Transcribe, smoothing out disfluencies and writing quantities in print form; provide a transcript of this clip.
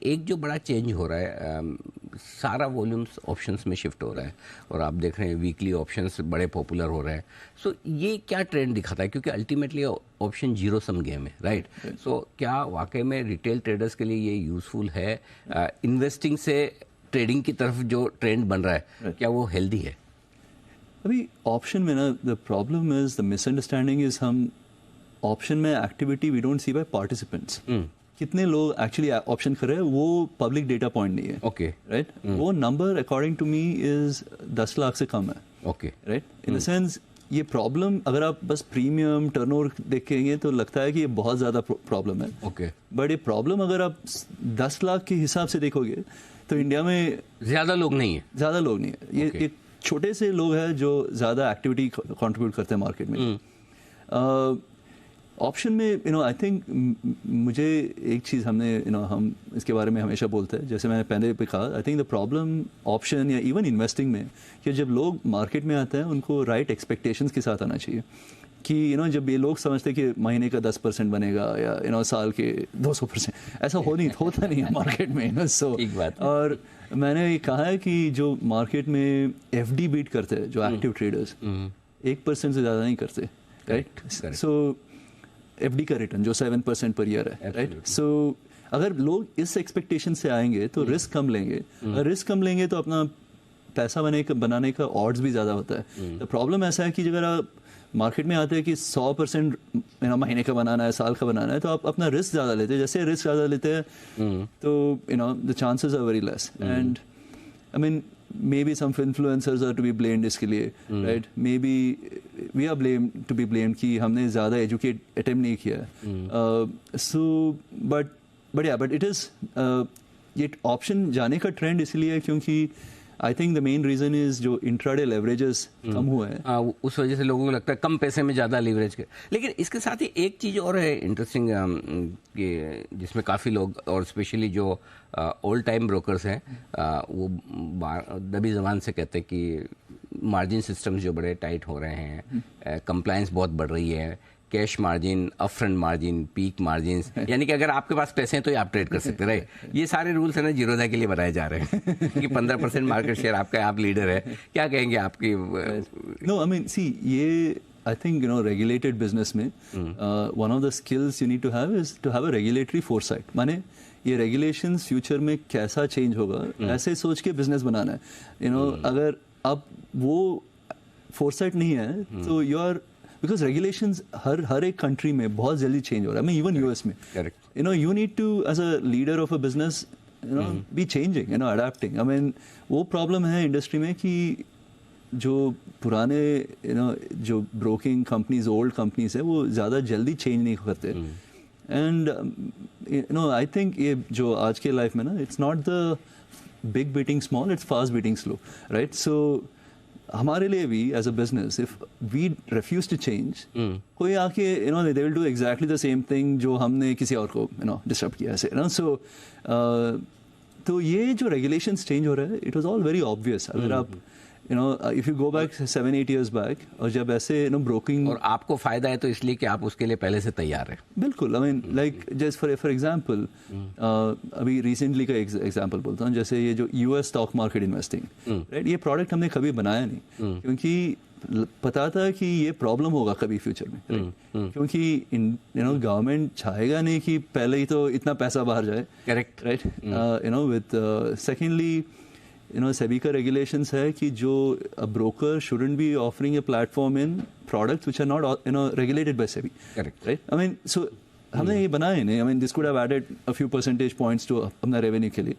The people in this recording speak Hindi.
एक जो बड़ा चेंज हो रहा है, सारा वॉल्यूम्स ऑप्शंस में शिफ्ट हो रहा है और आप देख रहे हैं वीकली ऑप्शंस बड़े पॉपुलर हो रहे हैं. सो ये क्या ट्रेंड दिखाता है, क्योंकि ultimately option zero sum game है, राइट? सो क्या वाकई में रिटेल ट्रेडर्स के लिए ये यूजफुल है? इन्वेस्टिंग से ट्रेडिंग की तरफ जो ट्रेंड बन रहा है, क्या वो हेल्दी है? अभी ऑप्शन में ना the problem is the misunderstanding is हम ऑप्शन में activity we don't see by participants. कितने लोग एक्चुअली ऑप्शन कर रहे हैं वो पब्लिक डेटा पॉइंट नहीं है. Okay, right. वो number according to me is 10 lakh से कम है. Okay, right. In the sense ये प्रॉब्लम अगर आप बस प्रीमियम टर्नओवर देखेंगे तो लगता है कि ये बहुत ज़्यादा प्रॉब्लम है. ओके. बट ये प्रॉब्लम अगर आप 10 लाख के हिसाब से देखोगे तो इंडिया में ज़्यादा लोग नहीं है. ज़्यादा लोग नहीं है. ये एक छोटे से लोग हैं जो ज़्यादा एक्टिविटी कंट्रीब्यूट करते हैं मार्केट में. ऑप्शन में आई थिंक मुझे एक चीज़ हमने हम इसके बारे में हमेशा बोलते हैं, जैसे मैंने पहले भी कहा, आई थिंक द प्रॉब्लम ऑप्शन या इवन इन्वेस्टिंग में कि जब लोग मार्केट में आते हैं उनको राइट एक्सपेक्टेशंस के साथ आना चाहिए. कि जब ये लोग समझते हैं कि महीने का 10% बनेगा या साल के 200%, ऐसा होता नहीं है मार्केट में. सो और मैंने ये कहा है कि जो मार्केट में FD बीट करते हैं जो एक्टिव ट्रेडर्स 1% से ज़्यादा नहीं करते. राइट. सो FD का रिटर्न जो 7% पर ईयर है. राइट. सो अगर लोग इस एक्सपेक्टेशन से आएंगे तो रिस्क कम लेंगे. अगर रिस्क कम लेंगे तो अपना पैसा बनाने का ऑड्स भी ज़्यादा होता है. तो प्रॉब्लम ऐसा है कि अगर आप मार्केट में आते हैं कि 100% महीने का बनाना है, साल का बनाना है, तो आप अपना रिस्क ज़्यादा लेते हैं. जैसे रिस्क ज़्यादा लेते हैं तो the chances are very less. And I mean maybe some influencers are to be blamed इसके लिए. right. Maybe we are to be blamed कि हमने ज़्यादा educate attempt नहीं किया. So but it is ये option जाने का trend इसलिए है क्योंकि I think the main reason is जो इंट्राडे लेवरेजेस कम हुए हैं. उस वजह से लोगों को लगता है कम पैसे में ज़्यादा लीवरेज के. लेकिन इसके साथ ही एक चीज़ और है इंटरेस्टिंग कि जिसमें काफ़ी लोग और स्पेशली जो ओल्ड टाइम ब्रोकर्स हैं वो दबी ज़बान से कहते हैं कि मार्जिन सिस्टम्स जो बड़े टाइट हो रहे हैं, कंप्लायंस बहुत बढ़ रही है, cash margin, upfront margin, peak margin, यानी कि अगर आपके पास पैसे हैं तो आप ट्रेड कर सकते रहे. ये सारे रूल्स है ना जीरोधा के लिए बनाए जा रहे हैं कि 15% मार्केट शेयर आपका, आप लीडर है. क्या कहेंगे आपकी? नो, आई मीन सी ये आई थिंक रेगुलेटेड बिजनेस में one of the skills you need to have is to have a regulatory foresight. माने ये रेगुलेशंस फ्यूचर में कैसा चेंज होगा ऐसे सोच के बिजनेस बनाना है. अगर अब वो फोरसाइट नहीं है तो यू आर बिकॉज रेगुलेशंस हर एक कंट्री में बहुत जल्दी चेंज हो रहा है. मैं इवन US में you need to as a leader of a business be changing adapting. I mean वो प्रॉब्लम है इंडस्ट्री में कि जो पुराने जो ब्रोकिंग कंपनीज, ओल्ड कंपनीज है, वो ज़्यादा जल्दी चेंज नहीं करते. एंड आई थिंक ये जो आज के लाइफ में ना it's not the big beating small, it's fast beating slow. Right. So हमारे लिए भी as a business if we refuse to change, कोई आके they will do exactly the same thing जो हमने किसी और को डिस्टर्ब किया ऐसे. सो तो ये जो रेगुलेशंस चेंज हो रहे हैं, it was all very obvious. अगर आप if you go back 7-8 years back और जब ऐसे ब्रोकिंग, और आपको फायदा है तो इसलिए कि आप उसके लिए पहले से तैयार है. बिल्कुल. I mean like just for example अभी रिसेंटली का एग्जांपल बोलता हूँ. जैसे ये जो US stock market investing, right, ये प्रोडक्ट हमने कभी बनाया नहीं क्योंकि पता था कि ये प्रॉब्लम होगा कभी फ्यूचर में. क्योंकि गवर्नमेंट चाहेगा नहीं कि पहले ही तो इतना पैसा बाहर जाए. Correct. Right. With secondly SEBI का regulations है कि जो a broker shouldn't be offering a platform in products which are not regulated by SEBI. Correct. Right. I mean, so हमने ये बनाए नहीं. I mean, this could have added a few percentage points to अपना revenue के लिए.